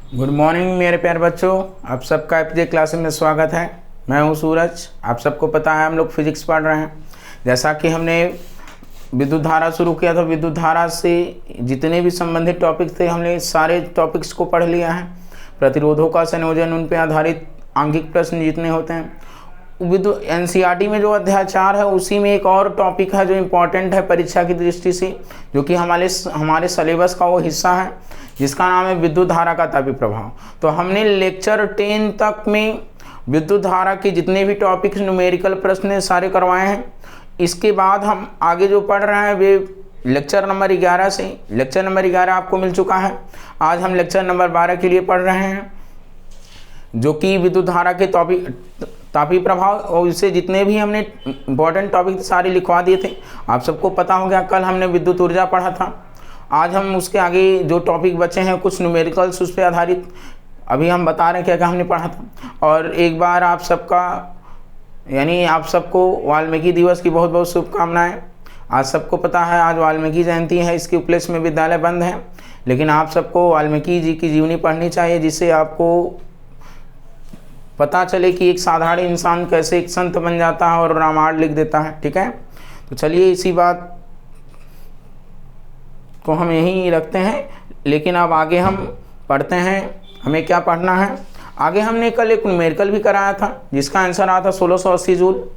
Good morning मेरे प्यारे बच्चों, आप सबका एपीजे क्लासेस में स्वागत है। मैं हूं सूरज। आप सबको पता है हम लोग फिजिक्स पढ़ रहे हैं। जैसा कि हमने विद्युत धारा शुरू किया था, विद्युत धारा से जितने भी संबंधित टॉपिक्स थे हमने सारे टॉपिक्स को पढ़ लिया है। प्रतिरोधों का संयोजन, उन पर आधारित आंगिक प्रश्न जितने होते हैं, विद्युत एनसीईआरटी में जो अध्याय 4 है उसी में एक और टॉपिक है जो इम्पोर्टेंट है परीक्षा की दृष्टि से, जो कि हमारे सिलेबस का वो हिस्सा है जिसका नाम है विद्युत धारा का तापीय प्रभाव। तो हमने लेक्चर 10 तक में विद्युत धारा के जितने भी टॉपिक्स न्यूमेरिकल प्रश्न सारे करवाए हैं। इसके बाद हम आगे जो पढ़ रहे हैं वे लेक्चर नंबर 11 से, लेक्चर नंबर 11 आपको मिल चुका है। आज हम लेक्चर नंबर 12 के लिए पढ़ रहे हैं, जो कि विद्युत धारा के तापीय प्रभाव, और इससे जितने भी हमने इंपॉर्टेंट टॉपिक सारे लिखवा दिए थे। आप सबको पता हो गया, कल हमने विद्युत ऊर्जा पढ़ा था। आज हम उसके आगे जो टॉपिक बचे हैं कुछ न्यूमेरिकल्स उस पर आधारित अभी हम बता रहे हैं क्या क्या हमने पढ़ा था। और एक बार आप सबका यानी आप सबको वाल्मीकि दिवस की बहुत बहुत शुभकामनाएं। आज सबको पता है आज वाल्मीकि जयंती है, इसके उपलक्ष्य में विद्यालय बंद है, लेकिन आप सबको वाल्मीकि जी की जीवनी पढ़नी चाहिए, जिससे आपको पता चले कि एक साधारण इंसान कैसे एक संत बन जाता है और रामायण लिख देता है। ठीक है, तो चलिए इसी बात को हम यहीं रखते हैं, लेकिन अब आगे हम पढ़ते हैं। हमें क्या पढ़ना है आगे? हमने कल एक न्यूमेरिकल भी कराया था जिसका आंसर आया था 1680 जूल।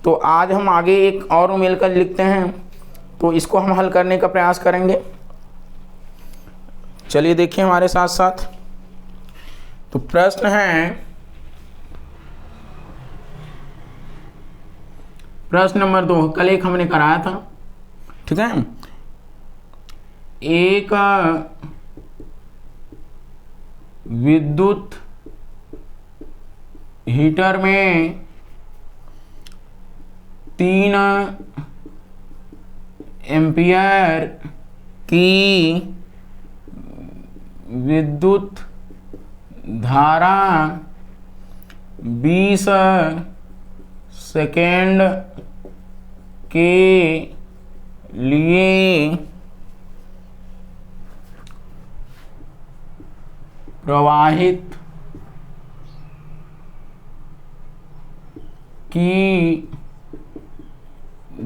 तो आज हम आगे एक और न्यूमेरिकल लिखते हैं, तो इसको हम हल करने का प्रयास करेंगे। चलिए देखिए हमारे साथ साथ। तो प्रश्न है, प्रश्न नंबर 2, कल एक हमने कराया था। ठीक है, एक विद्युत हीटर में 3 एम्पियर की विद्युत धारा 20 सेकेंड के लिए प्रवाहित की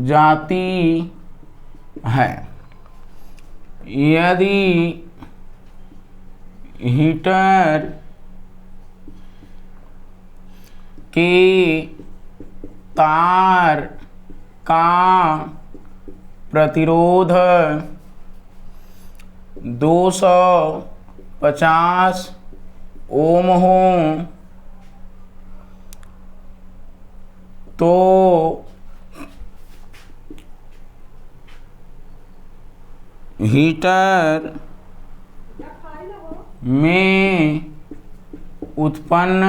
जाती है। यदि हीटर के तार का प्रतिरोध 250 ओम हो तो हीटर में उत्पन्न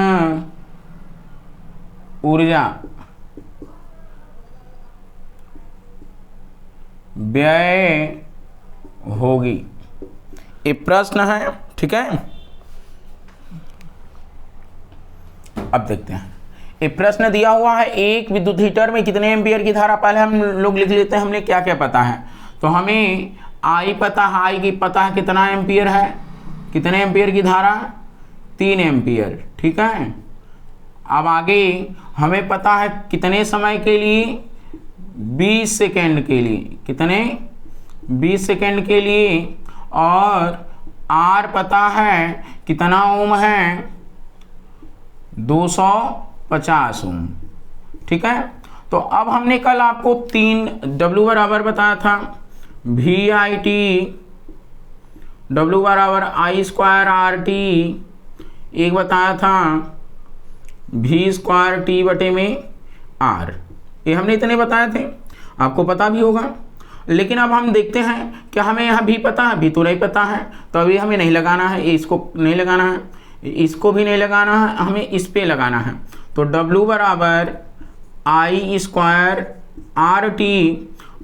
ऊर्जा व्यय होगी। ये प्रश्न है। ठीक है, अब देखते हैं। ये प्रश्न दिया हुआ है, एक विद्युत हीटर में कितने एम्पियर की धारा, पहले हम लोग लिख लेते हैं हमने क्या क्या पता है। तो हमें आई पता है, आई की पता है कितना एम्पियर है, कितने एम्पियर की धारा, 3 एम्पियर। ठीक है, अब आगे हमें पता है कितने समय के लिए, 20 सेकेंड के लिए, कितने 20 सेकेंड के लिए, और आर पता है कितना ओम है, 250 ओम। ठीक है, तो अब हमने कल आपको 3 W बराबर बताया था, VIT, W बराबर I²RT, एक बताया था V²T बटे में R। ये हमने इतने बताए थे, आपको पता भी होगा। लेकिन अब हम देखते हैं कि हमें यहाँ भी पता है, भी तो नहीं पता है, तो अभी हमें नहीं लगाना है, इसको नहीं लगाना है, इसको भी नहीं लगाना है, हमें इस पे लगाना है। तो W बराबर I²RT,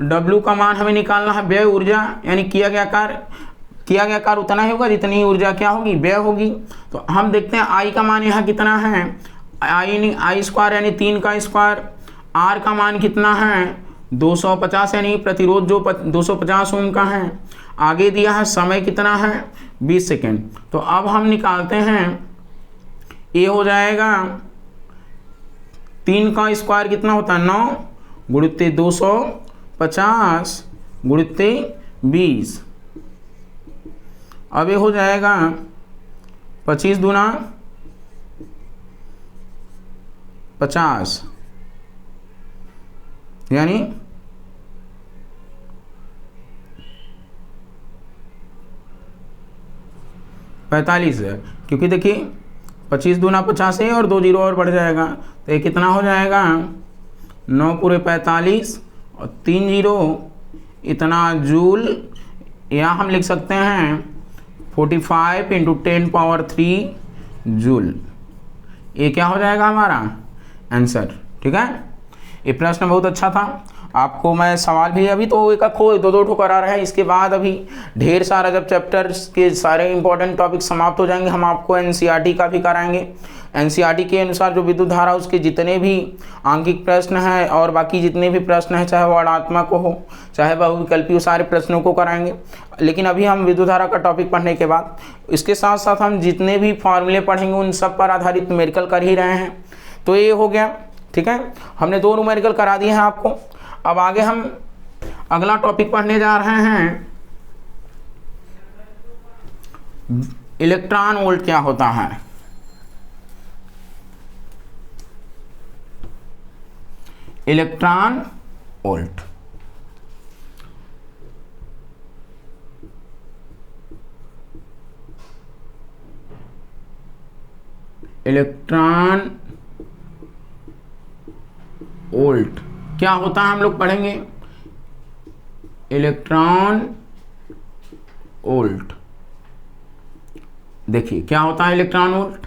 W का मान हमें निकालना है व्यय ऊर्जा, यानी किया गया कार्य उतना ही होगा जितनी ही ऊर्जा क्या होगी, व्यय होगी। तो हम देखते हैं I का मान यहाँ कितना है, I² यानी 3 का स्क्वायर, R का मान कितना है 250 यानी प्रतिरोध जो 250 ओम का है। आगे दिया है समय कितना है 20 सेकेंड। तो अब हम निकालते हैं, ये हो जाएगा 3 का स्क्वायर कितना होता है 9 गुणित 250 गुणित 20। अब ये हो जाएगा 25 दूना 50 यानी 45,000, क्योंकि देखिए 25 दूना 50 है और 2 जीरो और बढ़ जाएगा, तो ये कितना हो जाएगा 9 पूरे 45 और 3 जीरो इतना जूल, या हम लिख सकते हैं 45 इंटू 10⁻³ जूल। ये क्या हो जाएगा हमारा आंसर। ठीक है, ये प्रश्न बहुत अच्छा था। आपको मैं सवाल भी अभी तो एक दो ठो करा रहा है, इसके बाद अभी ढेर सारा जब चैप्टर्स के सारे इंपॉर्टेंट टॉपिक समाप्त हो जाएंगे हम आपको एनसीईआरटी का भी कराएंगे। एनसीईआरटी के अनुसार जो विद्युत धारा उसके जितने भी आंकिक प्रश्न हैं और बाकी जितने भी प्रश्न हैं, चाहे वर्णात्मक हो चाहे बहुविकल्पी हो, सारे प्रश्नों को कराएंगे। लेकिन अभी हम विद्युत धारा का टॉपिक पढ़ने के बाद इसके साथ साथ हम जितने भी फॉर्मूले पढ़ेंगे उन सब पर आधारित न्यूमेरिकल कर ही रहे हैं। तो ये हो गया। ठीक है, हमने 2 न्यूमेरिकल करा दिए हैं आपको। अब आगे हम अगला टॉपिक पढ़ने जा रहे हैं, इलेक्ट्रॉन वोल्ट क्या होता है। इलेक्ट्रॉन वोल्ट, इलेक्ट्रॉन वोल्ट क्या होता है हम लोग पढ़ेंगे। इलेक्ट्रॉन वोल्ट, देखिए क्या होता है इलेक्ट्रॉन वोल्ट।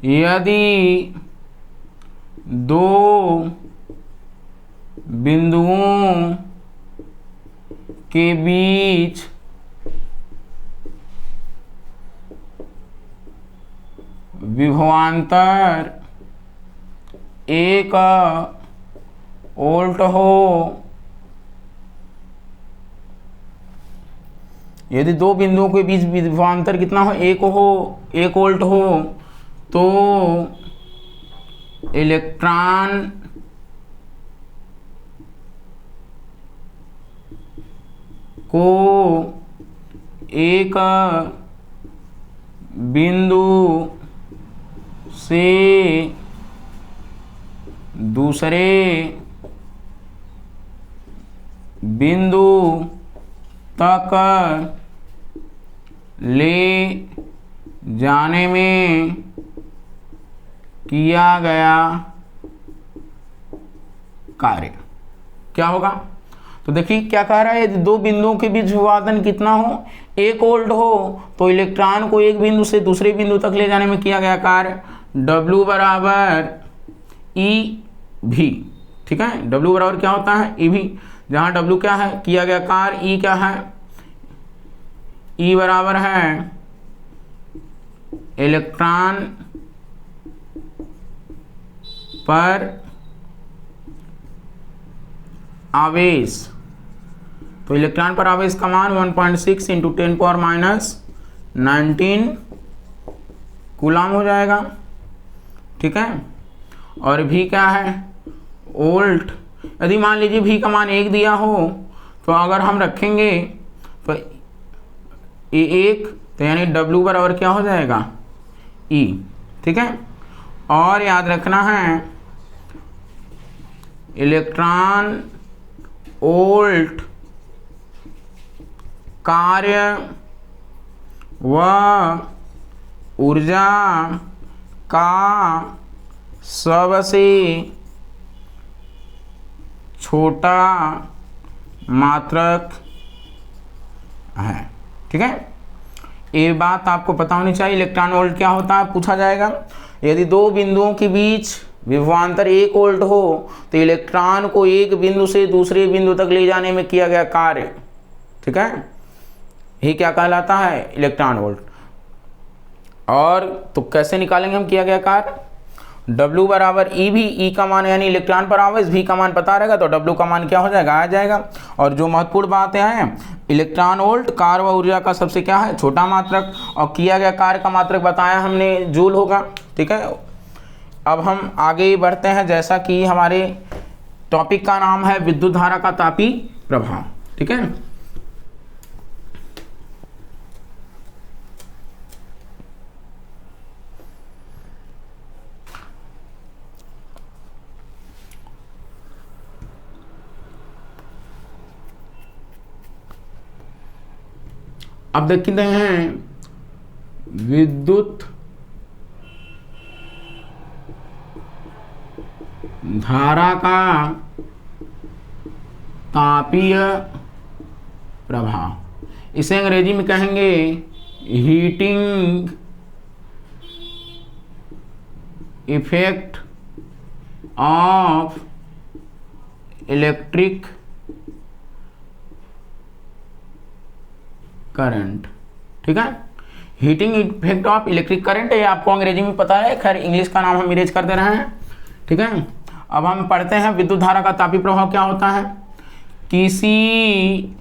यदि 2 बिंदुओं के बीच विभवांतर 1 वोल्ट हो, यदि 2 बिंदुओं के बीच विभवांतर कितना हो 1 वोल्ट हो, तो इलेक्ट्रॉन को एक बिंदु से दूसरे बिंदु तक ले जाने में किया गया कार्य क्या होगा। तो देखिए क्या कह रहा है, यदि 2 बिंदुओं के बीच विभवांतर कितना हो 1 वोल्ट हो, तो इलेक्ट्रॉन को एक बिंदु से दूसरे बिंदु तक ले जाने में किया गया कार्य W बराबर EV। ठीक है, W बराबर क्या होता है EV, जहाँ W क्या है किया गया कार्य, E क्या है, E बराबर है इलेक्ट्रॉन पर आवेश। तो इलेक्ट्रॉन पर आवेश का मान 1.6 इंटू 10⁻⁹ कूलाम हो जाएगा। ठीक है, और V क्या है वोल्ट। यदि मान लीजिए V का मान 1 दिया हो, तो अगर हम रखेंगे तो ये 1, तो यानी W बराबर क्या हो जाएगा E। ठीक है, और याद रखना है इलेक्ट्रॉन वोल्ट कार्य व ऊर्जा का सबसे छोटा मात्रक है। ठीक है, ये बात आपको पता होनी चाहिए। इलेक्ट्रॉन वोल्ट क्या होता है पूछा जाएगा। यदि 2 बिंदुओं के बीच विभवांतर 1 वोल्ट हो, तो इलेक्ट्रॉन को एक बिंदु से दूसरे बिंदु तक ले जाने में किया गया कार्य, ठीक है, ये क्या कहलाता है इलेक्ट्रॉन वोल्ट। और तो कैसे निकालेंगे हम किया गया कार्य, W बराबर ई भी, ई का मान यानी इलेक्ट्रॉन पर आवेश, V का मान पता रहेगा तो W का मान क्या हो जाएगा, आ जाएगा। और जो महत्वपूर्ण बातें हैं, इलेक्ट्रॉन वोल्ट कार्य व ऊर्जा का सबसे क्या है, छोटा मात्रक, और किया गया कार्य का मात्रक बताया हमने जूल होगा। ठीक है, अब हम आगे बढ़ते हैं, जैसा कि हमारे टॉपिक का नाम है विद्युत धारा का तापी प्रभाव। ठीक है, अब देखते हैं विद्युत धारा का तापीय प्रभाव। इसे अंग्रेजी में कहेंगे heating effect of electric current. ठीक है, heating effect of electric current, ये आपको अंग्रेजी में पता है, खैर इंग्लिश का नाम हम इरेज कर दे रहे हैं। ठीक है, अब हम पढ़ते हैं विद्युत धारा का तापीय प्रभाव क्या होता है। किसी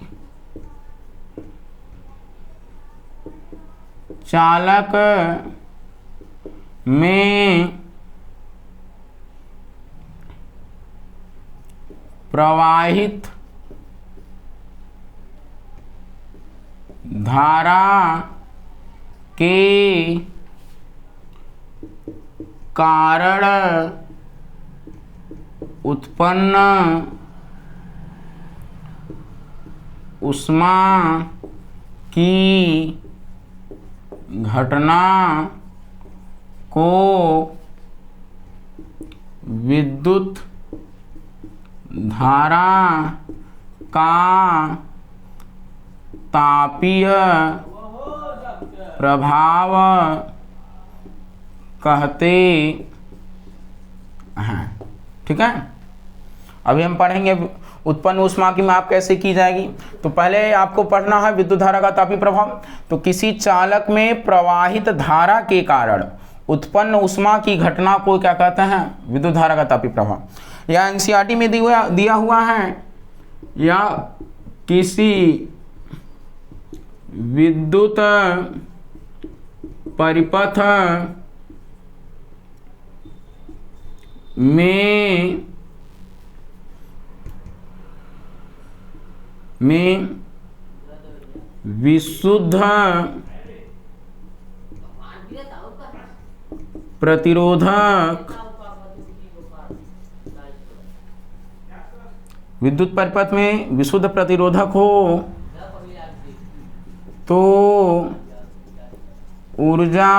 चालक में प्रवाहित धारा के कारण उत्पन्न ऊष्मा की घटना को विद्युत धारा का तापीय प्रभाव कहते हैं। ठीक है, अभी हम पढ़ेंगे उत्पन्न ऊष्मा की माप कैसे की जाएगी। तो पहले आपको पढ़ना है विद्युत धारा का तापीय प्रभाव। तो किसी चालक में प्रवाहित धारा के कारण उत्पन्न ऊष्मा की घटना को क्या कहते हैं, विद्युत धारा का तापीय प्रभाव। या एनसीईआरटी में दिया हुआ है, या किसी विद्युत परिपथ में विशुद्ध प्रतिरोधक विद्युत परिपथ में विशुद्ध प्रतिरोधक हो तो ऊर्जा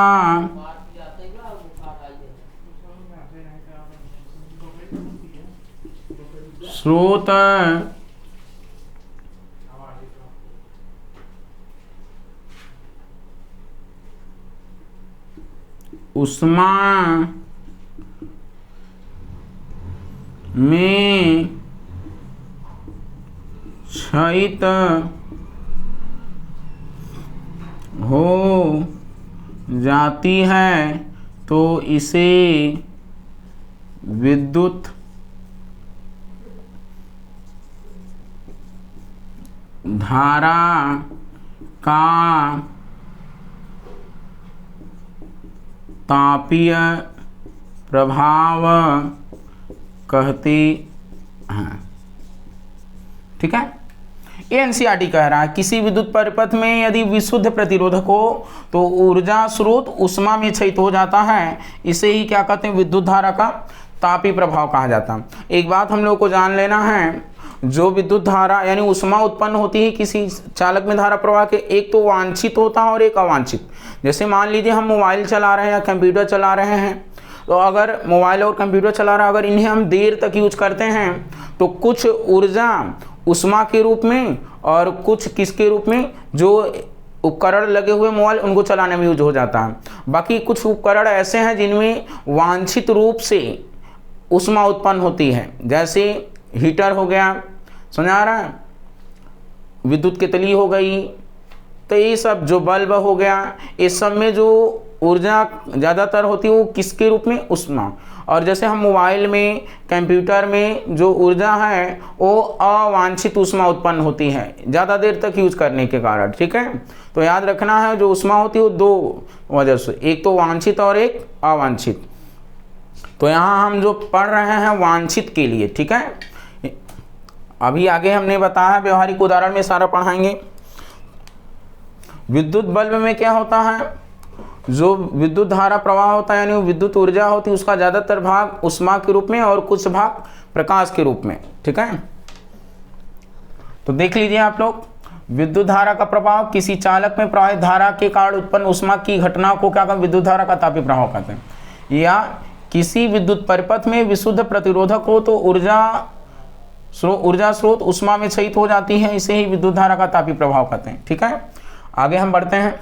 स्रोत ऊष्मा में क्षयित हो जाती है तो इसे विद्युत धारा का तापीय प्रभाव कहते हैं। ठीक है, ये एनसीईआरटी कह रहा है किसी विद्युत परिपथ में यदि विशुद्ध प्रतिरोधक हो तो ऊर्जा स्रोत ऊष्मा में क्षयित हो जाता है, इसे ही क्या कहते हैं, विद्युत धारा का तापीय प्रभाव कहा जाता है। एक बात हम लोग को जान लेना है, जो विद्युत धारा यानी ऊष्मा उत्पन्न होती है किसी चालक में धारा प्रवाह के, एक तो वांछित होता है और एक अवांछित। जैसे मान लीजिए हम मोबाइल चला रहे हैं या कंप्यूटर चला रहे हैं, तो अगर मोबाइल और कंप्यूटर चला रहा है, अगर इन्हें हम देर तक यूज करते हैं तो कुछ ऊर्जा ऊष्मा के रूप में और कुछ किसके रूप में, जो उपकरण लगे हुए मोबाइल उनको चलाने में यूज हो जाता है। बाकी कुछ उपकरण ऐसे हैं जिनमें वांछित रूप से ऊष्मा उत्पन्न होती है, जैसे हीटर हो गया, समझा रहा है, विद्युत केतली हो गई, तो ये सब जो बल्ब हो गया, इस सब में जो ऊर्जा ज़्यादातर होती है वो किसके रूप में, ऊष्मा। और जैसे हम मोबाइल में, कंप्यूटर में जो ऊर्जा है वो अवांछित ऊष्मा उत्पन्न होती है ज़्यादा देर तक यूज करने के कारण, ठीक है। तो याद रखना है जो ऊष्मा होती है वो दो वजह से, एक तो वांछित और एक अवांछित। तो यहाँ हम जो पढ़ रहे हैं वांछित के लिए, ठीक है। अभी आगे हमने बताया व्यवहारिक उदाहरण में सारा पढ़ाएंगे। विद्युत बल्ब में क्या होता है, जो विद्युत धारा प्रवाह होता है यानी विद्युत ऊर्जा होती है उसका ज़्यादातर भाग ऊष्मा के रूप में और कुछ भाग प्रकाश के रूप में, ठीक है। तो देख लीजिए आप लोग, विद्युत धारा का प्रभाव, किसी चालक में प्रवाहित धारा के कारण उत्पन्न ऊष्मा की घटना को क्या कहते हैं, विद्युत धारा का तापीय प्रभाव कहते हैं। या किसी विद्युत परिपथ में विशुद्ध प्रतिरोधक हो तो ऊर्जा स्रोत ऊष्मा में क्षयित हो जाती है, इसे ही विद्युत धारा का तापीय प्रभाव कहते हैं, ठीक है। आगे हम बढ़ते हैं।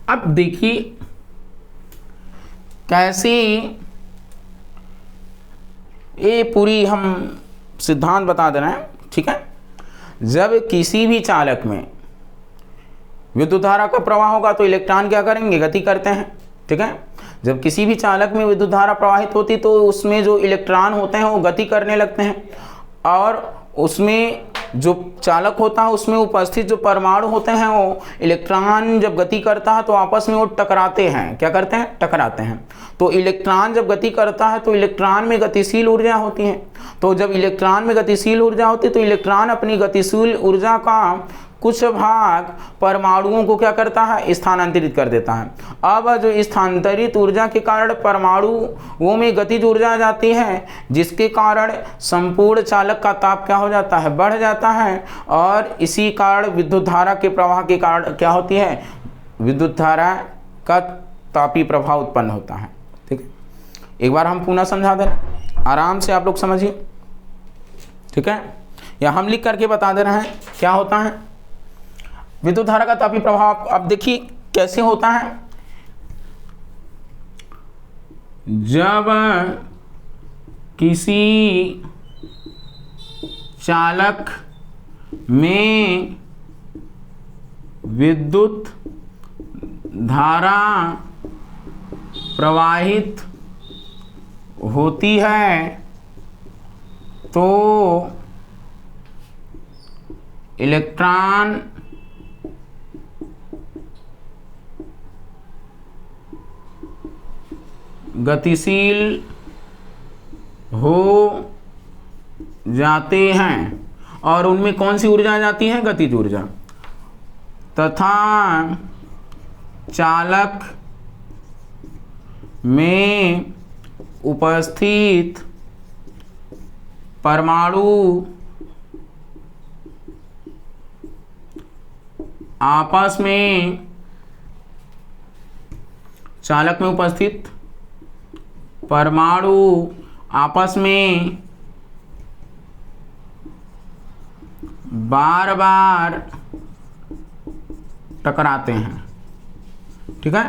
अब देखिए कैसे ये पूरी हम सिद्धांत बता दे रहे हैं, ठीक है। जब किसी भी चालक में विद्युत धारा का प्रवाह होगा तो इलेक्ट्रॉन क्या करेंगे, गति करते हैं, ठीक है। जब किसी भी चालक में विद्युत धारा प्रवाहित होती तो उसमें जो इलेक्ट्रॉन होते हैं वो गति करने लगते हैं, और उसमें जो चालक होता है उसमें उपस्थित जो परमाणु होते हैं वो इलेक्ट्रॉन जब गति करता है तो आपस में वो टकराते हैं, क्या करते हैं, टकराते हैं। तो इलेक्ट्रॉन जब गति करता है तो इलेक्ट्रॉन में गतिशील ऊर्जा होती है। तो जब इलेक्ट्रॉन में गतिशील ऊर्जा होती है तो इलेक्ट्रॉन अपनी गतिशील ऊर्जा का कुछ भाग परमाणुओं को क्या करता है, स्थानांतरित कर देता है। अब जो स्थानांतरित ऊर्जा के कारण परमाणुओं में गतिज ऊर्जा आ जाती है, जिसके कारण संपूर्ण चालक का ताप क्या हो जाता है, बढ़ जाता है, और इसी कारण विद्युत धारा के प्रवाह के कारण क्या होती है, विद्युत धारा का तापीय प्रभाव उत्पन्न होता है, ठीक है। एक बार हम पुनः समझा दें, आराम से आप लोग समझिए, ठीक है। या हम लिख करके बता दे रहे हैं क्या होता है विद्युत धारा का तापीय प्रभाव। अब देखिए कैसे होता है। जब किसी चालक में विद्युत धारा प्रवाहित होती है तो इलेक्ट्रॉन गतिशील हो जाते हैं, और उनमें कौन सी ऊर्जा आ जाती है, गतिज ऊर्जा, तथा चालक में उपस्थित परमाणु आपस में, चालक में उपस्थित परमाणु आपस में बार बार टकराते हैं, ठीक है,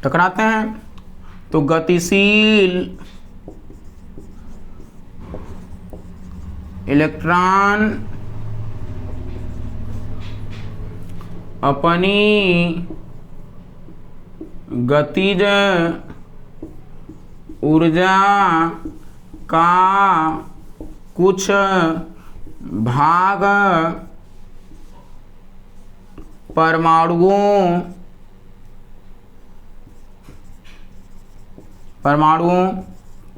टकराते हैं। तो गतिशील इलेक्ट्रॉन अपनी गतिज ऊर्जा का कुछ भाग परमाणुओं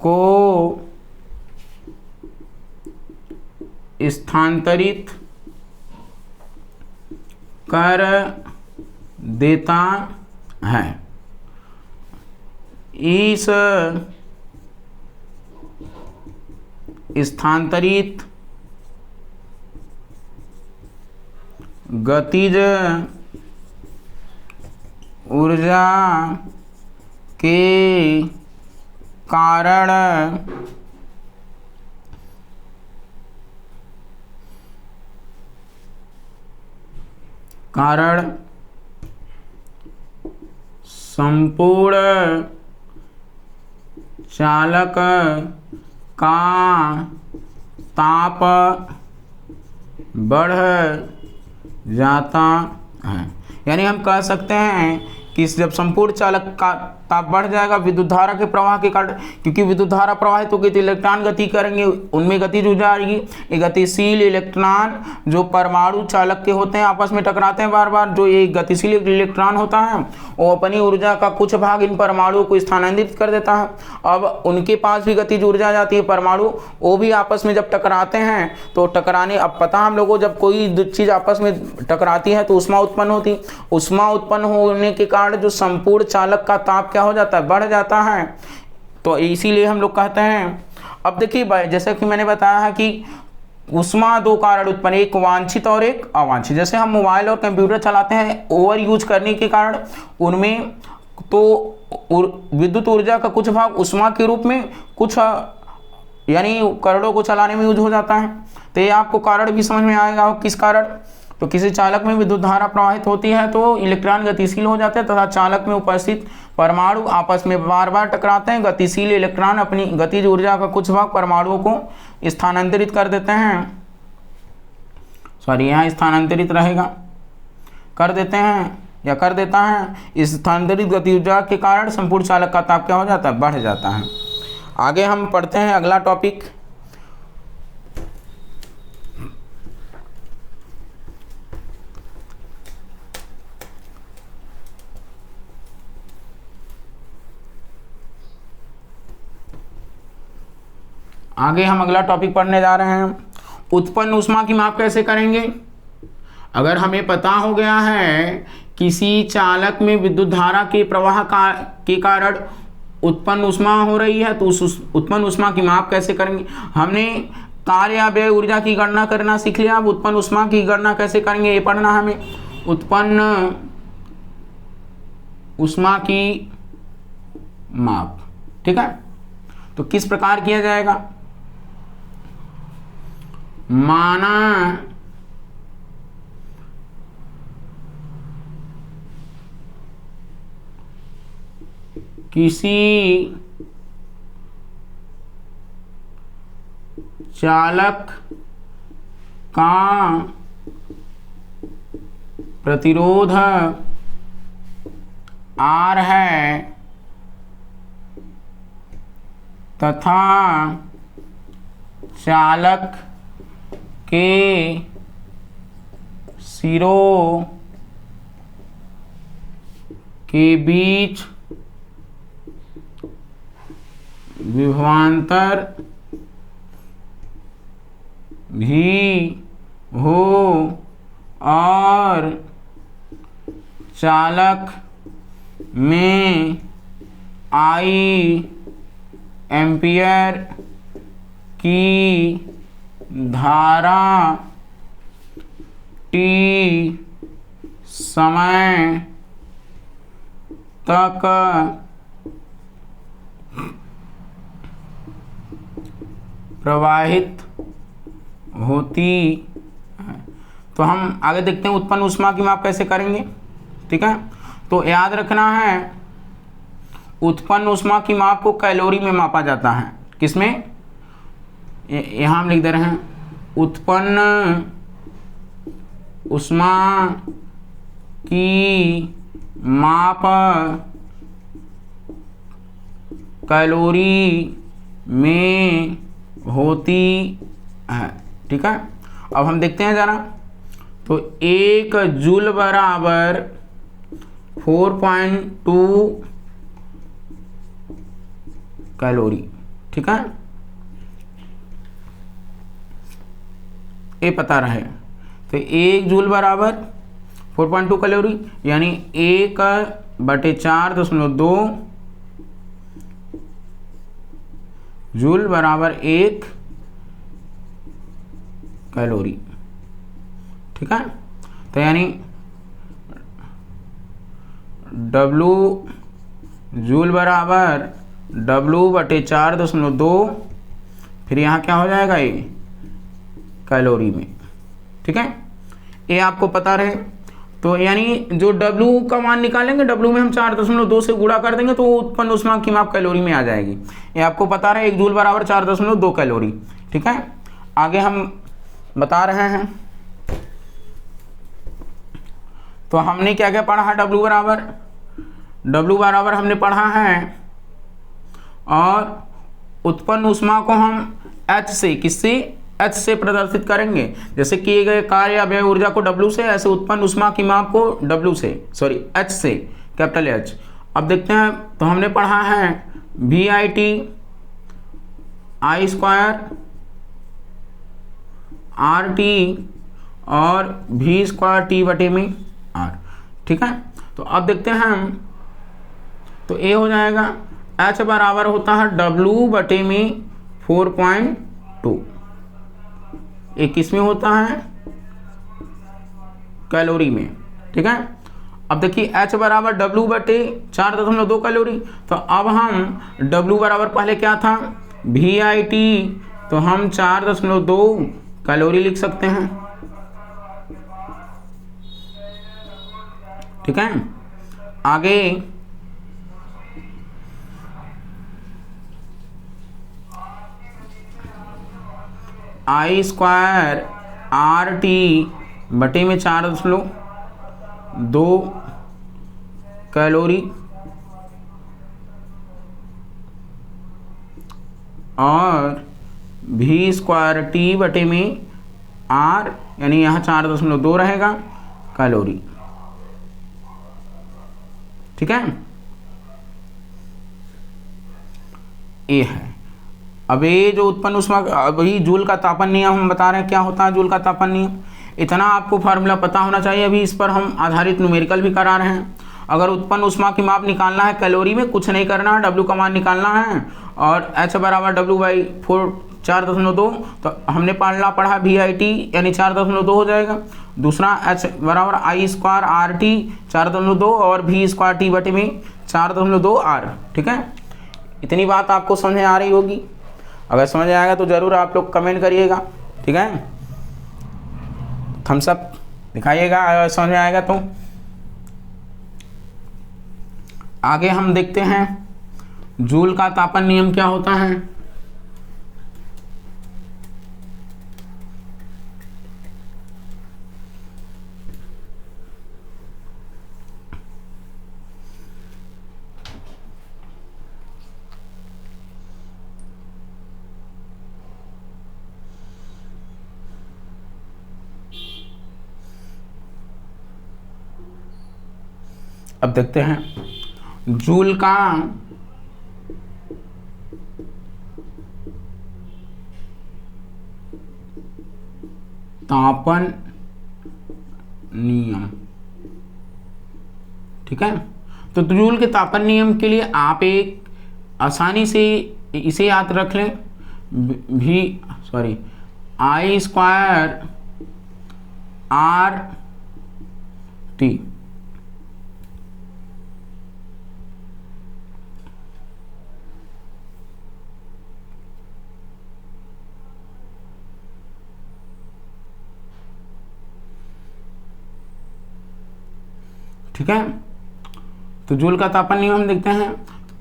को स्थानांतरित कर देता है। इस स्थानांतरित गतिज ऊर्जा के कारण संपूर्ण चालक का ताप बढ़ जाता है। यानी हम कह सकते हैं कि जब संपूर्ण चालक का ताप बढ़ जाएगा विद्युत धारा के प्रवाह के कारण, क्योंकि विद्युत धारा प्रवाहित होगी तो इलेक्ट्रॉन गति करेंगे, उनमें गतिज ऊर्जा आएगी। ये गतिशील इलेक्ट्रॉन जो परमाणु चालक के होते हैं आपस में टकराते हैं बार बार, जो ये गतिशील इलेक्ट्रॉन होता है वो अपनी ऊर्जा का कुछ भाग इन परमाणुओं को स्थानांतरित कर देता है। अब उनके पास भी गतिज ऊर्जा जाती है, परमाणु वो भी आपस में जब टकराते हैं तो टकराने, अब पता हम लोगों को जब कोई दो चीज आपस में टकराती है तो ऊष्मा उत्पन्न होती, ऊष्मा उत्पन्न होने के कारण जो संपूर्ण चालक का ताप क्या हो जाता है, बढ़ जाता है। तो इसीलिए हम लोग कहते हैं, अब देखिए जैसे कि मैंने बताया है कि ऊष्मा दो कारण उत्पन्न, एक वांछित और एक अवांछित। जैसे हम मोबाइल और कंप्यूटर चलाते हैं ओवर यूज करने के कारण उनमें तो विद्युत ऊर्जा का कुछ भाग ऊष्मा के रूप में, कुछ यानी करोड़ों को चलाने में यूज हो जाता है। तो ये आपको कारण भी समझ में आएगा किस कारण, तो किसी चालक में विद्युत धारा प्रवाहित होती है तो इलेक्ट्रॉन गतिशील हो जाते हैं तथा चालक में उपस्थित परमाणु आपस में बार बार टकराते हैं। गतिशील इलेक्ट्रॉन अपनी गतिज ऊर्जा का कुछ भाग परमाणुओं को स्थानांतरित कर देते हैं, सॉरी यहाँ स्थानांतरित रहेगा, कर देते हैं या कर देता है। इस स्थानांतरित गति ऊर्जा के कारण संपूर्ण चालक का ताप क्या हो जाता है, बढ़ जाता है। आगे हम पढ़ते हैं अगला टॉपिक। आगे हम अगला टॉपिक पढ़ने जा रहे हैं, उत्पन्न ऊष्मा की माप कैसे करेंगे। अगर हमें पता हो गया है किसी चालक में विद्युत धारा के प्रवाह के कारण उत्पन्न ऊष्मा हो रही है तो उस उत्पन्न ऊष्मा की माप कैसे करेंगे। हमने कार्य या व्यय ऊर्जा की गणना करना सीख लिया, अब उत्पन्न ऊष्मा की गणना कैसे करेंगे ये पढ़ना है हमें। उत्पन्न ऊष्मा की माप, ठीक है, तो किस प्रकार किया जाएगा। माना किसी चालक का प्रतिरोध R है तथा चालक के सिरों के बीच विभवांतर भी हो और चालक में I एम्पियर की धारा T समय तक प्रवाहित होती है। तो हम आगे देखते हैं उत्पन्न ऊष्मा की माप कैसे करेंगे, ठीक है। तो याद रखना है उत्पन्न ऊष्मा की माप को कैलोरी में मापा जाता है। किसमें, यहाँ हम लिख दे रहे हैं उत्पन्न ऊष्मा की माप कैलोरी में होती है, ठीक है। अब हम देखते हैं जरा, तो 1 जूल बराबर 4.2 कैलोरी, ठीक है, ये पता रहे। तो 1 जूल बराबर 4.2 कैलोरी यानी 1/4.2 जूल बराबर 1 कैलोरी, ठीक है। तो यानी W जूल बराबर W/4.2, फिर यहाँ क्या हो जाएगा ये कैलोरी में, ठीक है। ये आपको पता रहे। तो यानी जो W का मान निकालेंगे, W में हम 4.2 से गुणा कर देंगे तो उत्पन्न ऊष्मा की माप कैलोरी में आ जाएगी। ये आपको पता रहे 1 जूल बराबर 4.2 कैलोरी, ठीक है। आगे हम बता रहे हैं, तो हमने क्या क्या पढ़ा है। W बराबर W बराबर हमने पढ़ा है, और उत्पन्न ऊष्मा को हम H से, किससे, H से प्रदर्शित करेंगे। जैसे किए गए कार्य या व्यय ऊर्जा को W से, ऐसे उत्पन्न ऊष्मा की माप को W से, सॉरी H से, कैपिटल H। अब देखते हैं, तो हमने पढ़ा है VIT I स्क्वायर RT और V स्क्वायर T बटे में R, ठीक है। तो अब देखते हैं हम, तो A हो जाएगा H बराबर होता है W बटे में 4.2। ये किस में होता है, कैलोरी में, ठीक है। अब देखिए H बराबर W बटे 4.2 कैलोरी। तो अब हम W बराबर पहले क्या था, VIT, तो हम 4.2 कैलोरी लिख सकते हैं, ठीक है। आगे I स्क्वायर RT बटे में 4.2 कैलोरी, और V स्क्वायर T बटे में R, यानी यहाँ 4.2 रहेगा कैलोरी, ठीक है। ये है। अब ये जो उत्पन्न ऊष्मा, अभी जूल का तापन नियम हम बता रहे हैं, क्या होता है जूल का तापन नियम, इतना आपको फार्मूला पता होना चाहिए। अभी इस पर हम आधारित न्यूमेरिकल भी करा रहे हैं। अगर उत्पन्न ऊष्मा की माप निकालना है कैलोरी में, कुछ नहीं करना है, W का मान निकालना है, और H बराबर W बाई 4.2, तो हमने पढ़ा VIT यानी 4.2 हो जाएगा। दूसरा H बराबर I स्क्वायर RT 4.2 और V स्क्वायर T बटे में 4.2 R, ठीक है। इतनी बात आपको समझ में आ रही होगी। अगर समझ आएगा तो ज़रूर आप लोग कमेंट करिएगा, ठीक है, थम्स अप दिखाइएगा अगर समझ में आएगा तो। आगे हम देखते हैं जूल का तापन नियम क्या होता है। अब देखते हैं जूल का तापन नियम, ठीक है। तो जूल के तापन नियम के लिए आप एक आसानी से इसे याद रख लें, I स्क्वायर RT, ठीक है। तो जूल का तापन नियम हम देखते हैं।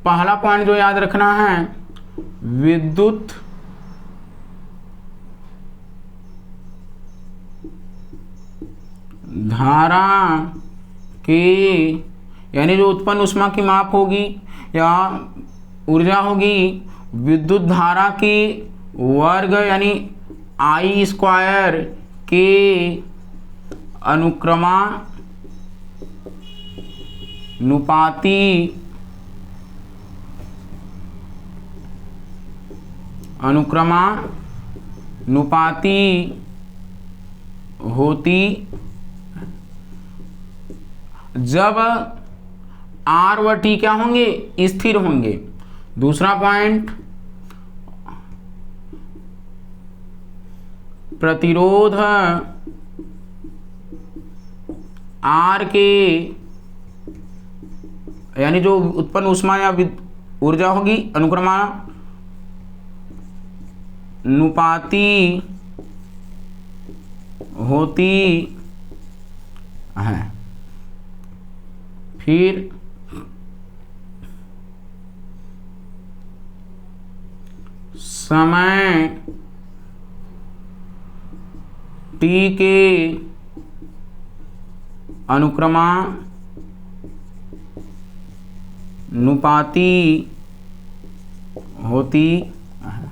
पहला पॉइंट जो याद रखना है, विद्युत धारा के, यानी जो उत्पन्न ऊष्मा की माप होगी या ऊर्जा होगी, विद्युत धारा की वर्ग यानी I स्क्वायर के अनुक्रमानुपाती होती जब R व T क्या होंगे, स्थिर होंगे। दूसरा पॉइंट, प्रतिरोध R के, यानी जो उत्पन्न ऊष्मा या ऊर्जा होगी अनुक्रमानुपाती होती है। फिर समय T के नुपाती होती है।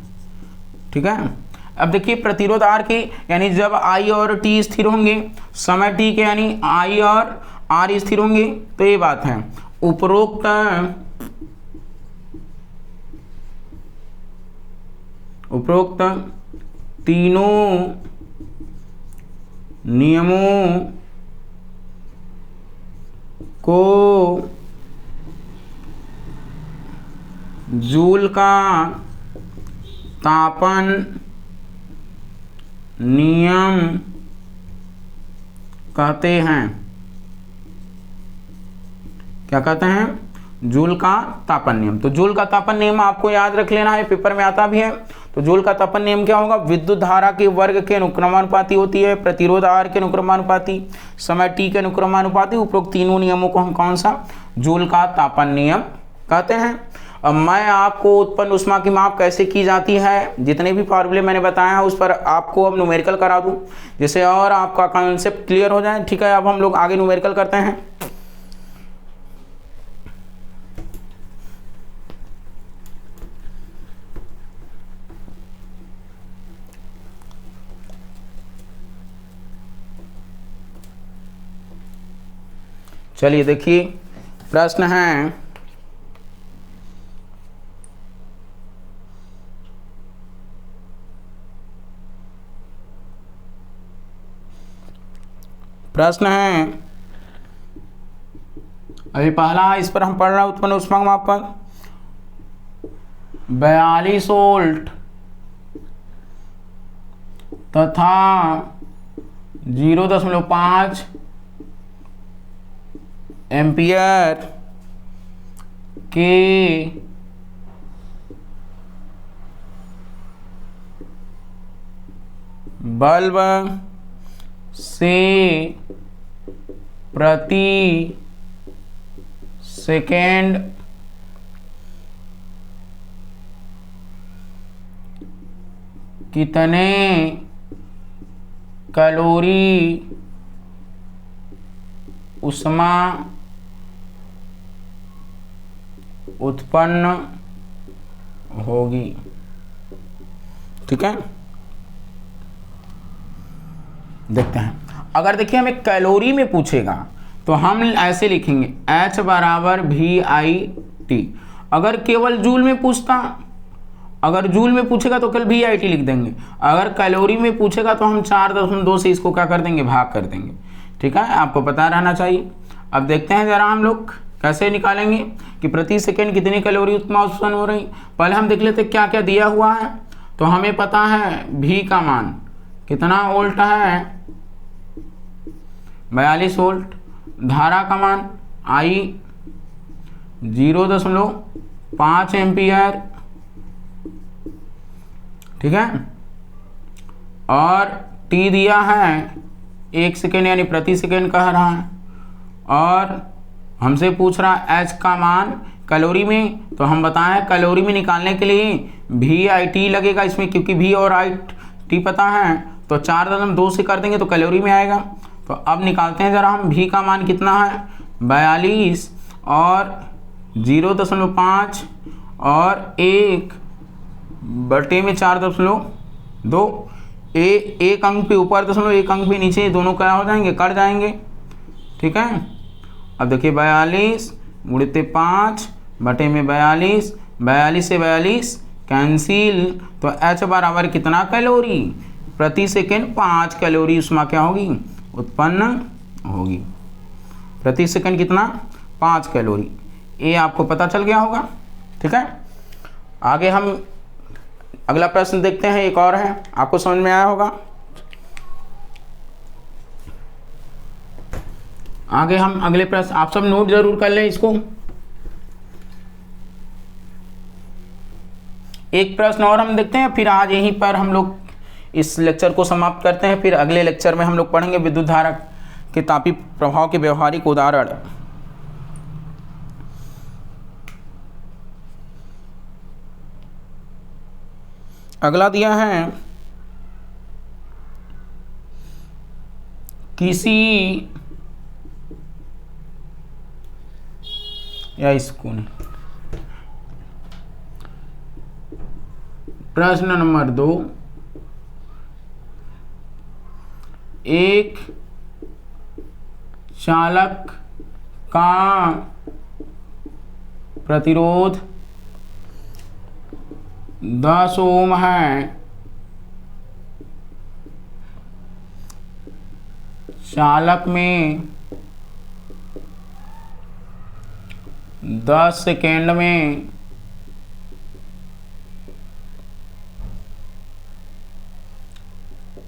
ठीक है। अब देखिए प्रतिरोध आर के यानी जब आई और टी स्थिर होंगे, समय टी के यानी आई और आर स्थिर होंगे, तो ये बात है। उपरोक्त तीनों नियमों को जूल का तापन नियम कहते हैं। क्या कहते हैं? जूल का तापन नियम। तो जूल का तापन नियम आपको याद रख लेना है, पेपर में आता भी है। तो जूल का तापन नियम क्या होगा? विद्युत धारा के वर्ग के अनुक्रमानुपाती होती है, प्रतिरोध आर के अनुक्रमानुपाती, समय टी के अनुक्रमानुपाती। उपरोक्त तीनों नियमों को हम कौन सा? जूल का तापन नियम कहते हैं। अब मैं आपको उत्पन्न ऊष्मा की माप कैसे की जाती है, जितने भी फॉर्मूले मैंने बताया है उस पर आपको अब न्यूमेरिकल करा दूं, जिससे और आपका कॉन्सेप्ट क्लियर हो जाए। ठीक है, अब हम लोग आगे न्यूमेरिकल करते हैं। चलिए देखिए, प्रश्न है अभी पहला, इस पर हम पढ़ रहे हैं उत्पन्न ऊष्मा का मापक 42 वोल्ट तथा 0.5 एम्पियर के बल्ब से प्रति सेकेंड कितने कैलोरी ऊष्मा उत्पन्न होगी। ठीक है, देखते हैं। अगर देखिए हमें कैलोरी में पूछेगा तो हम ऐसे लिखेंगे H बराबर VIT। अगर केवल जूल में पूछता, अगर जूल में पूछेगा तो केवल VIT लिख देंगे। अगर कैलोरी में पूछेगा तो हम 4.2 से इसको क्या कर देंगे? भाग कर देंगे। ठीक है, आपको पता रहना चाहिए। अब देखते हैं जरा हम लोग कैसे निकालेंगे कि प्रति सेकेंड कितनी कैलोरी ऊष्मा उत्पन्न हो रही। पहले हम देख लेते क्या क्या दिया हुआ है। तो हमें पता है V का मान कितना वोल्ट है? 42 वोल्ट। धारा का मान I 0.5 एम्पियर। ठीक है, और T दिया है 1 सेकेंड यानी प्रति सेकेंड कह रहा है, और हमसे पूछ रहा है H का मान कैलोरी में। तो हम बताएं कैलोरी में निकालने के लिए VIT लगेगा इसमें, क्योंकि V और IT पता है। तो 4.2 से कर देंगे तो कैलोरी में आएगा। तो अब निकालते हैं जरा हम V का मान कितना है? 42 और 0.5 और 1 बटे में 4.2। एक अंक पे ऊपर 1 अंक पे नीचे, दोनों क्या हो जाएंगे? कट जाएंगे। ठीक है, अब देखिए 42 गुणित 5 बटे में 42, 42 से 42 कैंसिल। तो H बराबर कितना कैलोरी? प्रति सेकेंड 5 कैलोरी ऊष्मा क्या होगी? उत्पन्न होगी। प्रति सेकंड कितना? 5 कैलोरी। ये आपको पता चल गया होगा। ठीक है, आगे हम अगला प्रश्न देखते हैं। एक और है, आपको समझ में आया होगा। आगे हम अगले प्रश्न, आप सब नोट जरूर कर लें इसको। एक प्रश्न और हम देखते हैं, फिर आज यहीं पर हम लोग इस लेक्चर को समाप्त करते हैं। फिर अगले लेक्चर में हम लोग पढ़ेंगे विद्युत धारा के तापीय प्रभाव के व्यवहारिक उदाहरण। अगला दिया है किसी या इसको नहीं प्रश्न नंबर 2, एक चालक का प्रतिरोध 10 ओम है। चालक में 10 सेकेंड में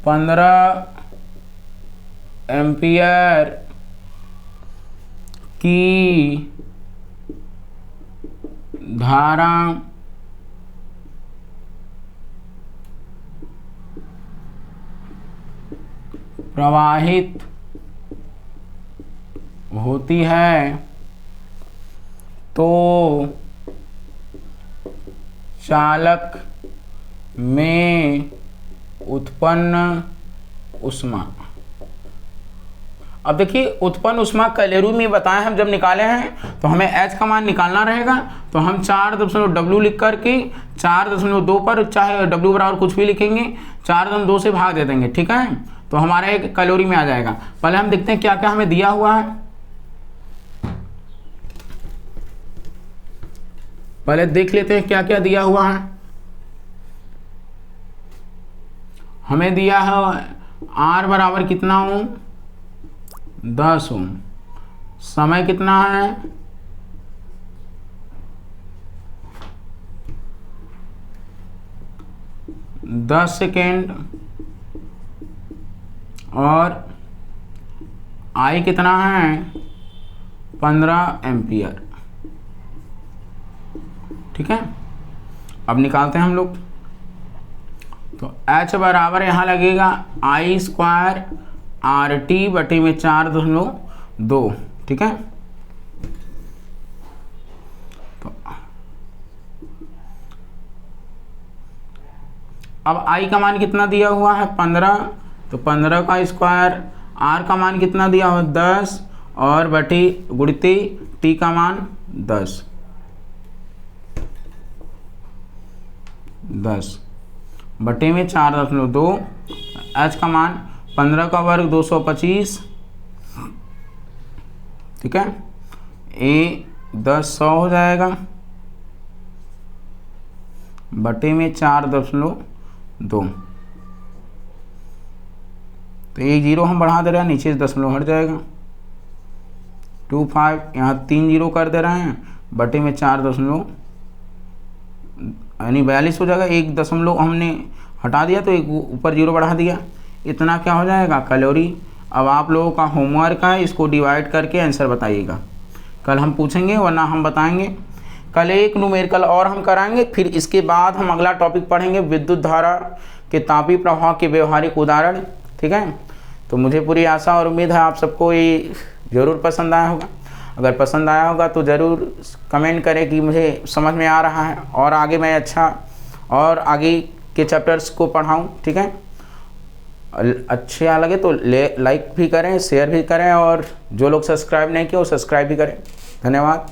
15 एम्पियर की धारा प्रवाहित होती है तो चालक में उत्पन्न ऊष्मा। अब देखिए, उत्पन्न ऊष्मा कैलोरी में बताएं हम जब निकाले हैं तो हमें H का मान निकालना रहेगा। तो हम 4.W लिख करके 4.2 पर, चाहे W बराबर कुछ भी लिखेंगे, 4.2 से भाग दे देंगे। ठीक है, तो हमारा एक कैलोरी में आ जाएगा। पहले हम देखते हैं क्या क्या हमें दिया हुआ है। पहले देख लेते हैं क्या क्या दिया हुआ है। हमें दिया है R बराबर कितना ओम, 10 ओम। समय कितना है, 10 सेकेंड। और I कितना है, 15 एम्पियर। ठीक है, अब निकालते हैं हम लोग। तो H बराबर यहाँ लगेगा I स्क्वायर RT बटे में 4.2। ठीक है, तो अब I का मान कितना दिया हुआ है, 15। तो 15 का स्क्वायर, R का मान कितना दिया हुआ, 10, और बटे गुणित T का मान 10 बटे में 4.2। H का मान 15 का वर्ग 225। ठीक है, A 10 100 हो जाएगा बटे में 4.2। तो एक जीरो हम बढ़ा दे रहे हैं, नीचे से दशमलव हट जाएगा। 25 यहाँ 3 जीरो कर दे रहे हैं बटे में 4.2 यानी 42 हो जाएगा। 1 दशमलव हमने हटा दिया तो एक ऊपर जीरो बढ़ा दिया, इतना क्या हो जाएगा, कैलोरी। अब आप लोगों का होमवर्क है, इसको डिवाइड करके आंसर बताइएगा। कल हम पूछेंगे वरना हम बताएंगे। कल एक न्यूमेरिकल और हम कराएंगे, फिर इसके बाद हम अगला टॉपिक पढ़ेंगे विद्युत धारा के तापीय प्रभाव के व्यवहारिक उदाहरण। ठीक है, तो मुझे पूरी आशा और उम्मीद है आप सबको ये ज़रूर पसंद आया होगा। अगर पसंद आया होगा तो ज़रूर कमेंट करें कि मुझे समझ में आ रहा है और आगे मैं अच्छा और आगे के चैप्टर्स को पढ़ाऊँ। ठीक है, अच्छा लगे तो लाइक भी करें, शेयर भी करें, और जो लोग सब्सक्राइब नहीं किए वो सब्सक्राइब भी करें। धन्यवाद।